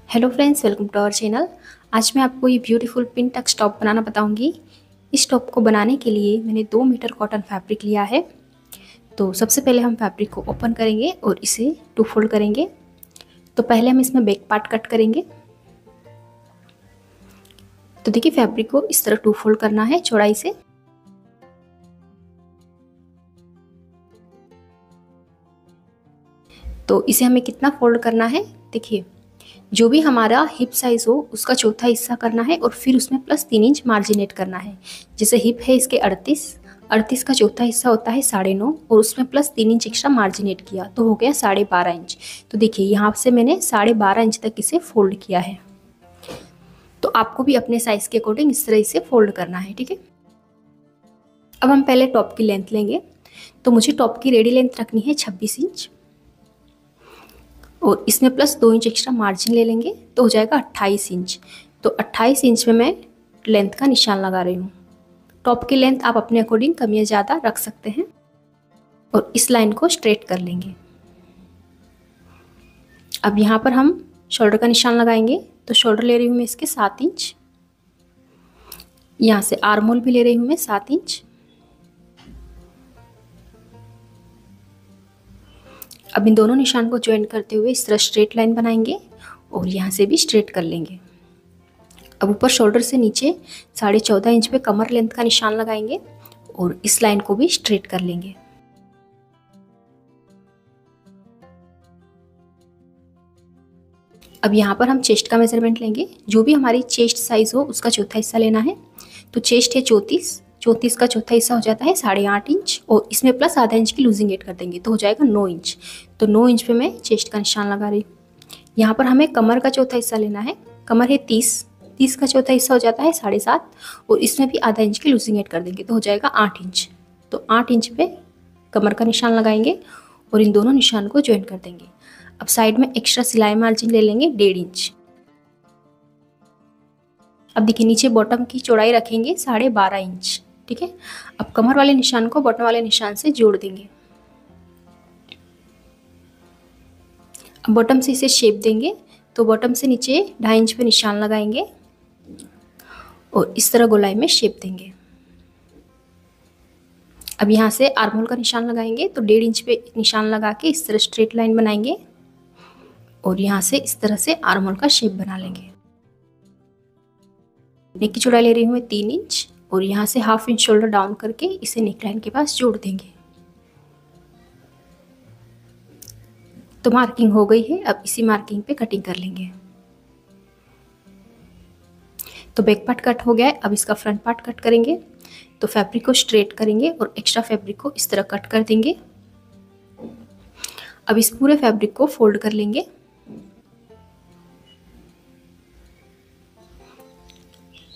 Hello friends, welcome to our channel. आज मैं आपको ये ब्यूटीफुल पिन टक्स टॉप बनाना बताऊंगी। इस टॉप को बनाने के लिए मैंने 2 मीटर कॉटन फैब्रिक लिया है। तो सबसे पहले हम फैब्रिक को ओपन करेंगे और इसे 2 फोल्ड करेंगे। तो पहले हम इसमें बैक पार्ट कट करेंगे। तो देखिए, फैब्रिक को इस तरह 2 फोल्ड करना है चौड़ाई से। तो इसे हमें कितना फोल्ड करना है, देखिए, जो भी हमारा हिप साइज हो उसका चौथा हिस्सा करना है और फिर उसमें प्लस 3 इंच मार्जिनेट करना है। जैसे हिप है इसके 38 का चौथा हिस्सा होता है 9.5 और उसमें प्लस 3 इंच एक्स्ट्रा मार्जिनेट किया तो हो गया 12.5 इंच। तो देखिए, यहाँ से मैंने 12.5 इंच तक इसे फोल्ड किया है। तो आपको भी अपने साइज के अकॉर्डिंग इस तरह इसे फोल्ड करना है, ठीक है। अब हम पहले टॉप की लेंथ लेंगे। तो मुझे टॉप की रेडी लेंथ रखनी है 26 इंच और इसमें प्लस 2 इंच एक्स्ट्रा मार्जिन ले लेंगे तो हो जाएगा 28 इंच। तो 28 इंच में मैं लेंथ का निशान लगा रही हूँ। टॉप की लेंथ आप अपने अकॉर्डिंग कम या ज़्यादा रख सकते हैं और इस लाइन को स्ट्रेट कर लेंगे। अब यहाँ पर हम शोल्डर का निशान लगाएंगे। तो शोल्डर ले रही हूँ मैं इसके 7 इंच। यहाँ से आर्म होल भी ले रही हूँ मैं 7 इंच। अब इन दोनों निशान को ज्वाइन करते हुए इस तरह स्ट्रेट लाइन बनाएंगे और यहाँ से भी स्ट्रेट कर लेंगे। अब ऊपर शोल्डर से नीचे 14.5 इंच पे कमर लेंथ का निशान लगाएंगे और इस लाइन को भी स्ट्रेट कर लेंगे। अब यहाँ पर हम चेस्ट का मेजरमेंट लेंगे। जो भी हमारी चेस्ट साइज हो उसका चौथा हिस्सा लेना है। तो चेस्ट है 34 का चौथा हिस्सा हो जाता है 8.5 इंच और इसमें प्लस आधा इंच की लूजिंग ऐड कर देंगे तो हो जाएगा 9 इंच। तो 9 इंच पे मैं चेस्ट का निशान लगा रही हूँ। यहाँ पर हमें कमर का चौथा हिस्सा लेना है। कमर है 30 का चौथा हिस्सा हो जाता है 7.5 और इसमें भी आधा इंच की लूजिंग ऐड कर देंगे तो हो जाएगा 8 इंच। तो 8 इंच पे कमर का निशान लगाएंगे और इन दोनों निशान को ज्वाइन कर देंगे। अब साइड में एक्स्ट्रा सिलाई मार्जिन ले लेंगे 1.5 इंच। अब देखिए, नीचे बॉटम की चौड़ाई रखेंगे 12.5 इंच, ठीक है। अब कमर वाले निशान को बॉटम वाले निशान से जोड़ देंगे। अब बॉटम से इसे शेप देंगे। तो बॉटम से नीचे 2.5 इंच पे निशान लगाएंगे और इस तरह गोलाई में शेप देंगे। अब यहाँ से आर्म होल का निशान लगाएंगे। तो 1.5 इंच पे निशान लगा के इस तरह स्ट्रेट लाइन बनाएंगे और यहाँ से इस तरह से आर्म होल का शेप बना लेंगे। नेक की चौड़ाई ले रही हूँ मैं 3 इंच और यहाँ से 1/2 इंच शोल्डर डाउन करके इसे नेक लाइन के पास जोड़ देंगे। तो मार्किंग हो गई है। अब इसी मार्किंग पे कटिंग कर लेंगे। तो बैक पार्ट कट हो गया है। अब इसका फ्रंट पार्ट कट करेंगे। तो फैब्रिक को स्ट्रेट करेंगे और एक्स्ट्रा फैब्रिक को इस तरह कट कर देंगे। अब इस पूरे फैब्रिक को फोल्ड कर लेंगे।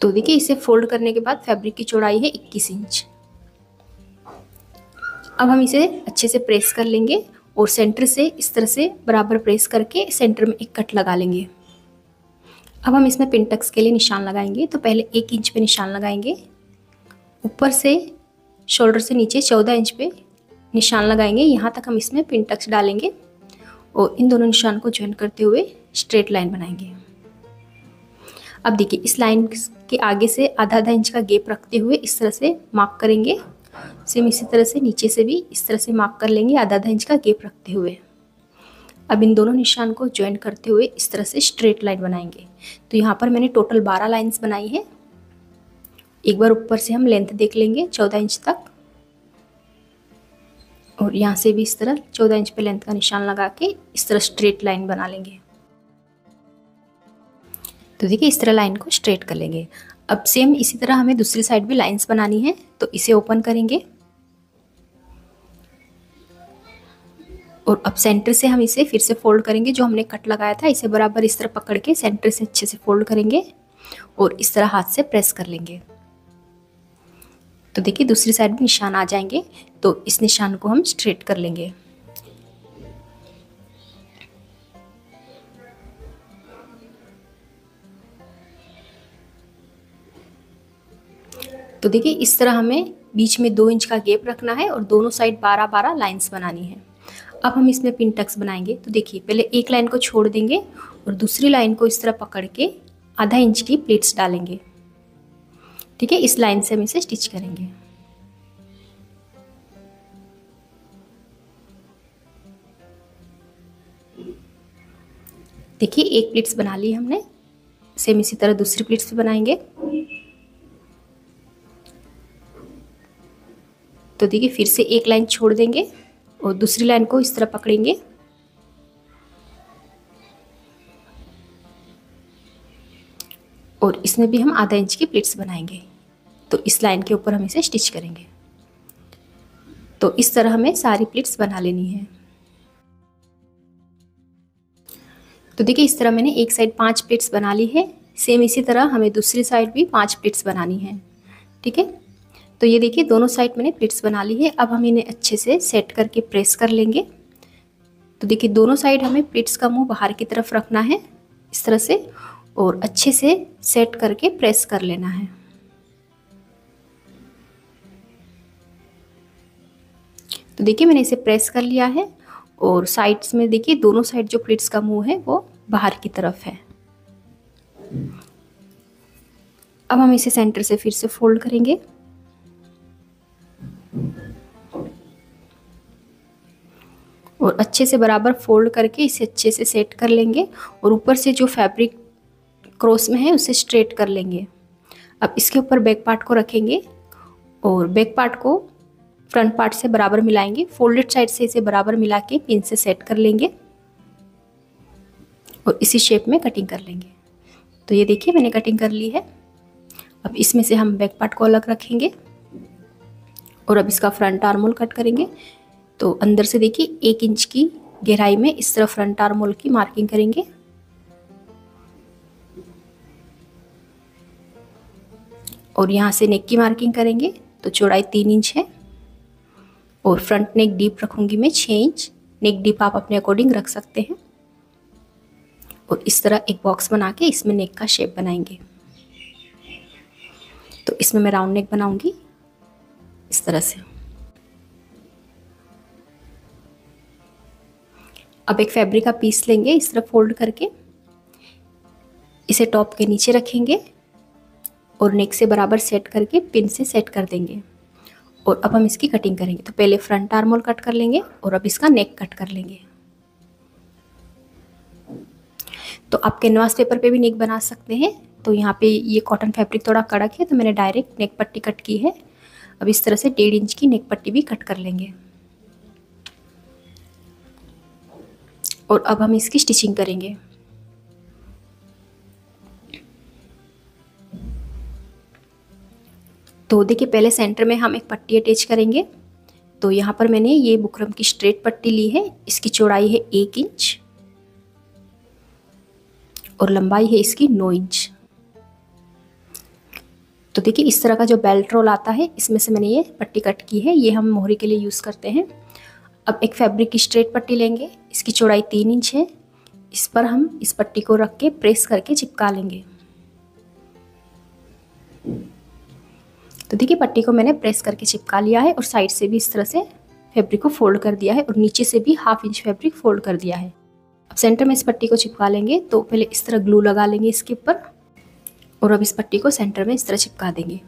तो देखिए, इसे फोल्ड करने के बाद फैब्रिक की चौड़ाई है 21 इंच। अब हम इसे अच्छे से प्रेस कर लेंगे और सेंटर से इस तरह से बराबर प्रेस करके सेंटर में एक कट लगा लेंगे। अब हम इसमें पिन टक्स के लिए निशान लगाएंगे। तो पहले 1 इंच पे निशान लगाएंगे। ऊपर से शोल्डर से नीचे 14 इंच पे निशान लगाएंगे। यहाँ तक हम इसमें पिन टक्स डालेंगे और इन दोनों निशान को ज्वाइन करते हुए स्ट्रेट लाइन बनाएंगे। अब देखिए, इस लाइन के आगे से आधा इंच का गैप रखते हुए इस तरह से मार्क करेंगे। सेम इसी तरह से नीचे से भी इस तरह से मार्क कर लेंगे आधा इंच का गैप रखते हुए। अब इन दोनों निशान को ज्वाइन करते हुए इस तरह से स्ट्रेट लाइन बनाएंगे। तो यहाँ पर मैंने टोटल 12 लाइंस बनाई है। एक बार ऊपर से हम लेंथ देख लेंगे 14 इंच तक और यहाँ से भी इस तरह 14 इंच पे लेंथ का निशान लगा के इस तरह स्ट्रेट लाइन बना लेंगे। तो देखिए, इस तरह लाइन को स्ट्रेट कर लेंगे। अब सेम इसी तरह हमें दूसरी साइड भी लाइंस बनानी है। तो इसे ओपन करेंगे और अब सेंटर से हम इसे फिर से फोल्ड करेंगे। जो हमने कट लगाया था इसे बराबर इस तरह पकड़ के सेंटर से अच्छे से फोल्ड करेंगे और इस तरह हाथ से प्रेस कर लेंगे। तो देखिए, दूसरी साइड भी निशान आ जाएंगे। तो इस निशान को हम स्ट्रेट कर लेंगे। तो देखिए, इस तरह हमें बीच में 2 इंच का गैप रखना है और दोनों साइड 12-12 लाइंस बनानी है। अब हम इसमें पिन टक्स बनाएंगे। तो देखिए, पहले एक लाइन को छोड़ देंगे और दूसरी लाइन को इस तरह पकड़ के आधा इंच की प्लीट्स डालेंगे। ठीक है, इस लाइन से हम इसे स्टिच करेंगे। देखिए एक प्लीट्स बना ली हमने, सेम इसी तरह दूसरी प्लीट्स भी बनाएंगे। तो देखिए फिर से एक लाइन छोड़ देंगे और दूसरी लाइन को इस तरह पकड़ेंगे और इसमें भी हम आधा इंच की प्लीट्स बनाएंगे। तो इस लाइन के ऊपर हम इसे स्टिच करेंगे। तो इस तरह हमें सारी प्लीट्स बना लेनी है। तो देखिए इस तरह मैंने एक साइड 5 प्लीट्स बना ली है। सेम इसी तरह हमें दूसरी साइड भी 5 प्लीट्स बनानी है। ठीक है, तो ये देखिए दोनों साइड मैंने प्लीट्स बना ली है। अब हम इन्हें अच्छे से सेट करके प्रेस कर लेंगे। तो देखिए दोनों साइड हमें प्लीट्स का मुंह बाहर की तरफ रखना है इस तरह से, और अच्छे से सेट करके प्रेस कर लेना है। तो देखिए मैंने इसे प्रेस कर लिया है और साइड्स में देखिए दोनों साइड जो प्लीट्स का मुंह है वो बाहर की तरफ है। अब हम इसे सेंटर से फिर से फोल्ड करेंगे और अच्छे से बराबर फोल्ड करके इसे अच्छे से सेट कर लेंगे और ऊपर से जो फैब्रिक क्रॉस में है उसे स्ट्रेट कर लेंगे। अब इसके ऊपर बैक पार्ट को रखेंगे और बैक पार्ट को फ्रंट पार्ट से बराबर मिलाएंगे। फोल्डेड साइड से इसे बराबर मिला के पिन से सेट कर लेंगे और इसी शेप में कटिंग कर लेंगे। तो ये देखिए मैंने कटिंग कर ली है। अब इसमें से हम बैक पार्ट को अलग रखेंगे और अब इसका फ्रंट आर्म होल कट करेंगे। तो अंदर से देखिए 1 इंच की गहराई में इस तरह फ्रंट आर्म होल की मार्किंग करेंगे और यहाँ से नेक की मार्किंग करेंगे। तो चौड़ाई 3 इंच है और फ्रंट नेक डीप रखूंगी मैं 6 इंच। नेक डीप आप अपने अकॉर्डिंग रख सकते हैं। और इस तरह एक बॉक्स बना के इसमें नेक का शेप बनाएंगे। तो इसमें मैं राउंड नेक बनाऊंगी इस तरह से। अब एक फैब्रिक का पीस लेंगे इस तरह फोल्ड करके, इसे टॉप के नीचे रखेंगे और नेक से बराबर सेट करके पिन से सेट कर देंगे। और अब हम इसकी कटिंग करेंगे। तो पहले फ्रंट आर्म होल कट कर लेंगे और अब इसका नेक कट कर लेंगे। तो आप कैनवास पेपर पे भी नेक बना सकते हैं। तो यहाँ पे ये कॉटन फैब्रिक थोड़ा कड़क है तो मैंने डायरेक्ट नेक पट्टी कट की है। अब इस तरह से 1.5 इंच की नेक पट्टी भी कट कर लेंगे और अब हम इसकी स्टिचिंग करेंगे। तो देखिए पहले सेंटर में हम एक पट्टी अटैच करेंगे। तो यहाँ पर मैंने ये बुकरम की स्ट्रेट पट्टी ली है। इसकी चौड़ाई है 1 इंच और लंबाई है इसकी 9 इंच। तो देखिए इस तरह का जो बेल्ट रोल आता है इसमें से मैंने ये पट्टी कट की है। ये हम मोहरी के लिए यूज़ करते हैं। अब एक फैब्रिक की स्ट्रेट पट्टी लेंगे। इसकी चौड़ाई 3 इंच है। इस पर हम इस पट्टी को रख के प्रेस करके चिपका लेंगे। तो देखिए पट्टी को मैंने प्रेस करके चिपका लिया है और साइड से भी इस तरह से फैब्रिक को फोल्ड कर दिया है और नीचे से भी 1/2 इंच फैब्रिक फोल्ड कर दिया है। अब सेंटर में इस पट्टी को चिपका लेंगे। तो पहले इस तरह ग्लू लगा लेंगे इसके ऊपर और अब इस पट्टी को सेंटर में इस तरह चिपका देंगे।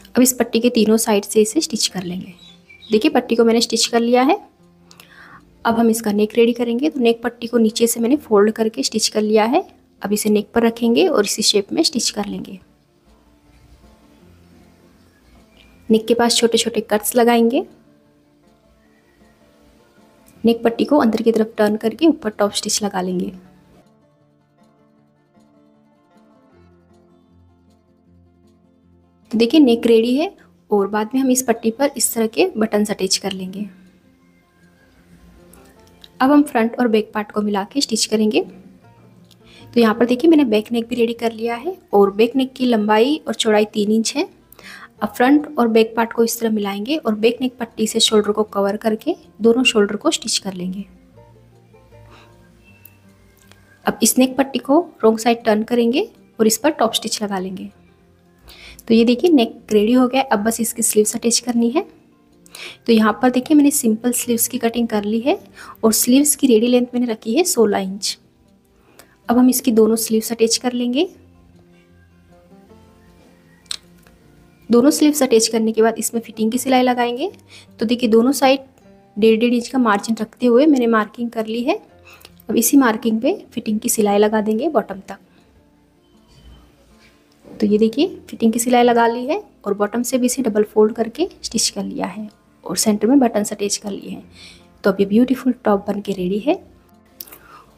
अब इस पट्टी के तीनों साइड से इसे स्टिच कर लेंगे। देखिए पट्टी को मैंने स्टिच कर लिया है। अब हम इसका नेक रेडी करेंगे। तो नेक पट्टी को नीचे से मैंने फोल्ड करके स्टिच कर लिया है। अब इसे नेक पर रखेंगे और इसी शेप में स्टिच कर लेंगे। नेक के पास छोटे छोटे कट्स लगाएंगे। नेक पट्टी को अंदर की तरफ टर्न करके ऊपर टॉप स्टिच लगा लेंगे। तो देखिए नेक रेडी है और बाद में हम इस पट्टी पर इस तरह के बटन्स अटैच कर लेंगे। अब हम फ्रंट और बैक पार्ट को मिला के स्टिच करेंगे। तो यहाँ पर देखिए मैंने बैक नेक भी रेडी कर लिया है और बैक नेक की लंबाई और चौड़ाई 3 इंच है। अब फ्रंट और बैक पार्ट को इस तरह मिलाएंगे और बैक नेक पट्टी से शोल्डर को कवर करके दोनों शोल्डर को स्टिच कर लेंगे। अब इस नेक पट्टी को रॉन्ग साइड टर्न करेंगे और इस पर टॉप स्टिच लगा लेंगे। तो ये देखिए नेक रेडी हो गया। अब बस इसकी स्लीव्स अटैच करनी है। तो यहाँ पर देखिए मैंने सिंपल स्लीव्स की कटिंग कर ली है और स्लीव्स की रेडी लेंथ मैंने रखी है 16 इंच। अब हम इसकी दोनों स्लीव्स अटैच कर लेंगे। दोनों स्लीव्स अटैच करने के बाद इसमें फिटिंग की सिलाई लगाएंगे। तो देखिए दोनों साइड 1.5 इंच का मार्जिन रखते हुए मैंने मार्किंग कर ली है। अब इसी मार्किंग पे फिटिंग की सिलाई लगा देंगे बॉटम तक। तो ये देखिए फिटिंग की सिलाई लगा ली है और बॉटम से भी इसे डबल फोल्ड करके स्टिच कर लिया है और सेंटर में बटन अटैच कर लिए हैं। तो अब ये ब्यूटीफुल टॉप बन के रेडी है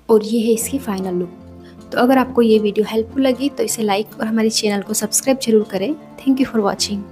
और ये है इसकी फाइनल लुक। तो अगर आपको ये वीडियो हेल्पफुल लगी तो इसे लाइक और हमारे चैनल को सब्सक्राइब जरूर करें। Thank you for watching.